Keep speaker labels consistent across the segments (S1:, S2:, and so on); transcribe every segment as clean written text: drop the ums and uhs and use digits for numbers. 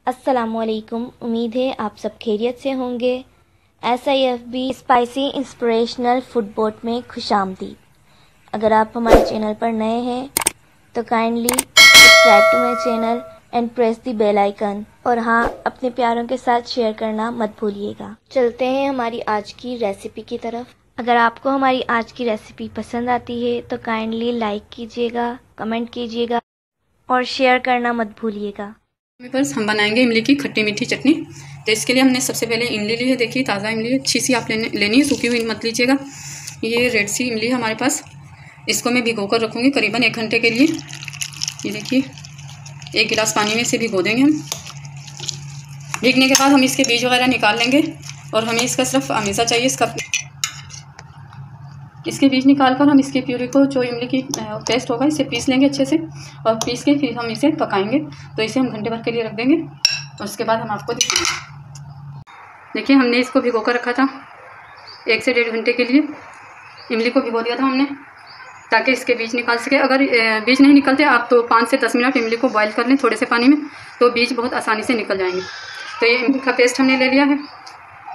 S1: अस्सलामुअलैकुम। उम्मीद है आप सब खैरियत से होंगे। SIFB spicy inspirational food boat में खुशामदीद। अगर आप हमारे चैनल पर नए हैं तो kindly subscribe to my channel and press the bell icon, और हाँ, अपने प्यारों के साथ शेयर करना मत भूलिएगा। चलते हैं हमारी आज की रेसिपी की तरफ। अगर आपको हमारी आज की रेसिपी पसंद आती है तो काइंडली लाइक कीजिएगा, कमेंट कीजिएगा और शेयर करना मत भूलिएगा।
S2: बस हम बनाएंगे इमली की खट्टी मीठी चटनी। तो इसके लिए हमने सबसे पहले इमली ली है। देखिए, ताज़ा इमली अच्छी सी आप लेनी है, सूखी हुई मत लीजिएगा। ये रेड सी इमली है हमारे पास। इसको मैं भिगो कर रखूँगी करीबन 1 घंटे के लिए। ये देखिए, 1 गिलास पानी में से भिगो देंगे हम। भीगने के बाद हम इसके बीज वगैरह निकाल लेंगे और हमें इसका सिर्फ हमेशा चाहिए इसके बीज निकाल कर हम इसकी प्यूरी को, जो इमली की पेस्ट होगा, इसे पीस लेंगे अच्छे से, और पीस के फिर हम इसे पकाएंगे। तो इसे हम घंटे भर के लिए रख देंगे और उसके बाद हम आपको दिखाएंगे। देखिए, हमने इसको भिगो कर रखा था 1 से 1.5 घंटे के लिए। इमली को भिगो दिया था हमने ताकि इसके बीज निकाल सके। अगर बीज नहीं निकलते आप तो 5 से 10 मिनट इमली को बॉईल कर लें थोड़े से पानी में, तो बीज बहुत आसानी से निकल जाएंगे। तो ये इमली का पेस्ट हमने ले लिया है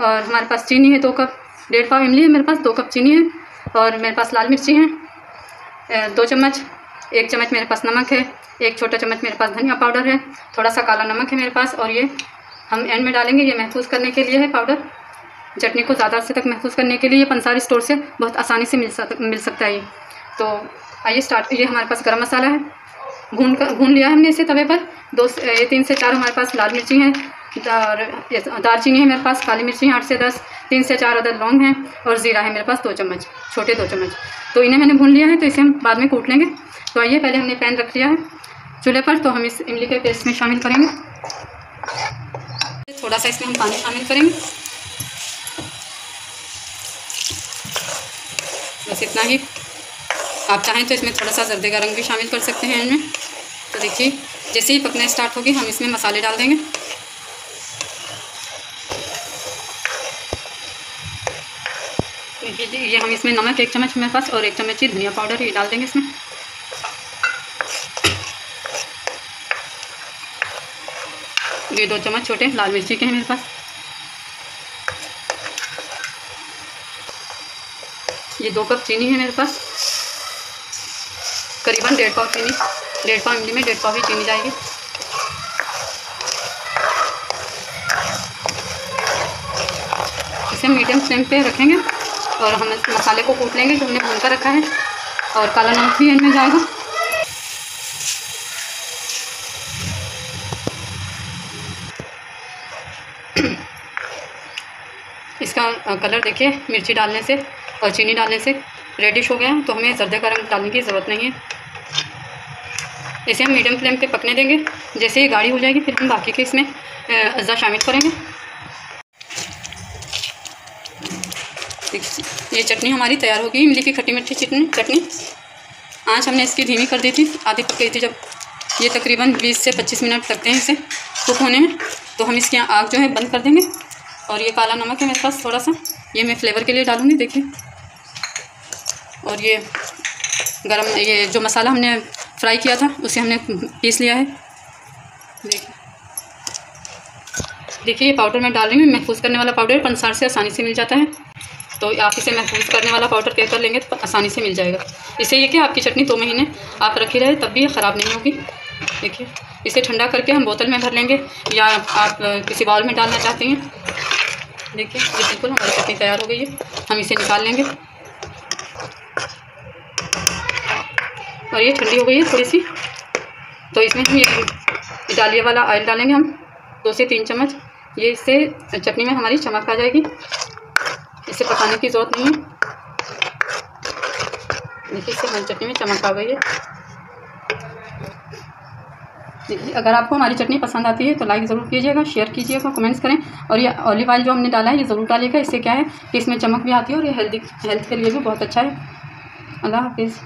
S2: और हमारे पास चीनी है 2 कप। 1.5 पाव इमली है मेरे पास, 2 कप चीनी है, और मेरे पास लाल मिर्ची है 2 चम्मच, 1 चम्मच मेरे पास नमक है, 1 छोटा चम्मच मेरे पास धनिया पाउडर है, थोड़ा सा काला नमक है मेरे पास, और ये हम एंड में डालेंगे। ये महफूज करने के लिए है पाउडर, चटनी को ज़्यादा से तक महफूज करने के लिए। ये पंसारी स्टोर से बहुत आसानी से मिल सकता है ये। तो आइए स्टार्ट। ये हमारे पास गरम मसाला है, भून लिया है हमने इसे तवे पर। 3 से 4 हमारे पास लाल मिर्ची हैं, और दालचीनी है मेरे पास, काली मिर्ची है 8 से 10, 3 से 4 अदद लौंग हैं, और ज़ीरा है मेरे पास 2 चम्मच, छोटे 2 चम्मच। तो इन्हें मैंने भून लिया है, तो इसे हम बाद में कूट लेंगे। तो आइए, पहले हमने पैन रख लिया है चूल्हे पर, तो हम इस इमली के पेस्ट में शामिल करेंगे। थोड़ा सा इसमें हम पानी शामिल करेंगे, बस इतना ही। आप चाहें तो इसमें थोड़ा सा जर्दे का रंग भी शामिल कर सकते हैं इनमें। तो देखिए, जैसे ही पकना स्टार्ट होगी हम इसमें मसाले डाल देंगे। ये हम इसमें नमक 1 चम्मच मेरे पास और 1 चम्मच ही धनिया पाउडर ये डाल देंगे इसमें। ये 2 चम्मच छोटे लाल मिर्ची के हैं मेरे पास। ये 2 कप चीनी है मेरे पास, करीबन 1.5 पाव चीनी। 1.5 पाव इमली में 1.5 पाव ही चीनी जाएगी। इसे मीडियम फ्लेम पे रखेंगे और हम मसाले को कूट लेंगे जो हमने भून कर रखा है, और काला नमक भी इनमें जाएगा। इसका कलर देखिए, मिर्ची डालने से और चीनी डालने से रेडिश हो गया है, तो हमें जर्दे का रंग डालने की ज़रूरत नहीं है। इसे हम मीडियम फ्लेम पे पकने देंगे। जैसे ये गाढ़ी हो जाएगी फिर हम बाकी के इसमें अज़ा शामिल करेंगे। ये चटनी हमारी तैयार होगी, इमली की खट्टी मीठी चटनी। आँच हमने इसकी धीमी कर दी थी, आधी पक गई थी जब। ये तकरीबन 20 से 25 मिनट लगते हैं इसे कुक होने में। तो हम इसकी आग जो है बंद कर देंगे। और ये काला नमक है मेरे पास थोड़ा सा, ये मैं फ्लेवर के लिए डालूँगी, देखिए। और ये जो मसाला हमने फ्राई किया था उसे हमने पीस लिया है। देखिए, ये पाउडर मैं डाल रही हूँ। महफूज करने वाला पाउडर पंसार से आसानी से मिल जाता है, तो आप इसे महफूज करने वाला पाउडर कहकर लेंगे तो आसानी से मिल जाएगा। इससे ये कि आपकी चटनी 2 महीने आप रखी रहे तब भी ख़राब नहीं होगी। देखिए, इसे ठंडा करके हम बोतल में भर लेंगे, या आप किसी बाउल में डालना चाहते हैं। देखिए, ये बिल्कुल हमारी चटनी तैयार हो गई है। हम इसे निकाल लेंगे, और ये ठंडी हो गई है थोड़ी सी। तो इसमें हम ये इटालिया वाला ऑयल डालेंगे हम 2 से 3 चम्मच। ये इससे चटनी में हमारी चमक आ जाएगी, इसे पकाने की ज़रूरत नहीं है। देखिए, इससे हमारी चटनी में चमक आ गई है। देखिए, अगर आपको हमारी चटनी पसंद आती है तो लाइक ज़रूर कीजिएगा, शेयर कीजिएगा, कमेंट्स करें। और ये ऑलिव ऑयल जो हमने डाला है ये ज़रूर डालिएगा। इससे क्या है कि इसमें चमक भी आती है और ये हेल्थ के लिए भी बहुत अच्छा है। अल्लाह हाफिज़।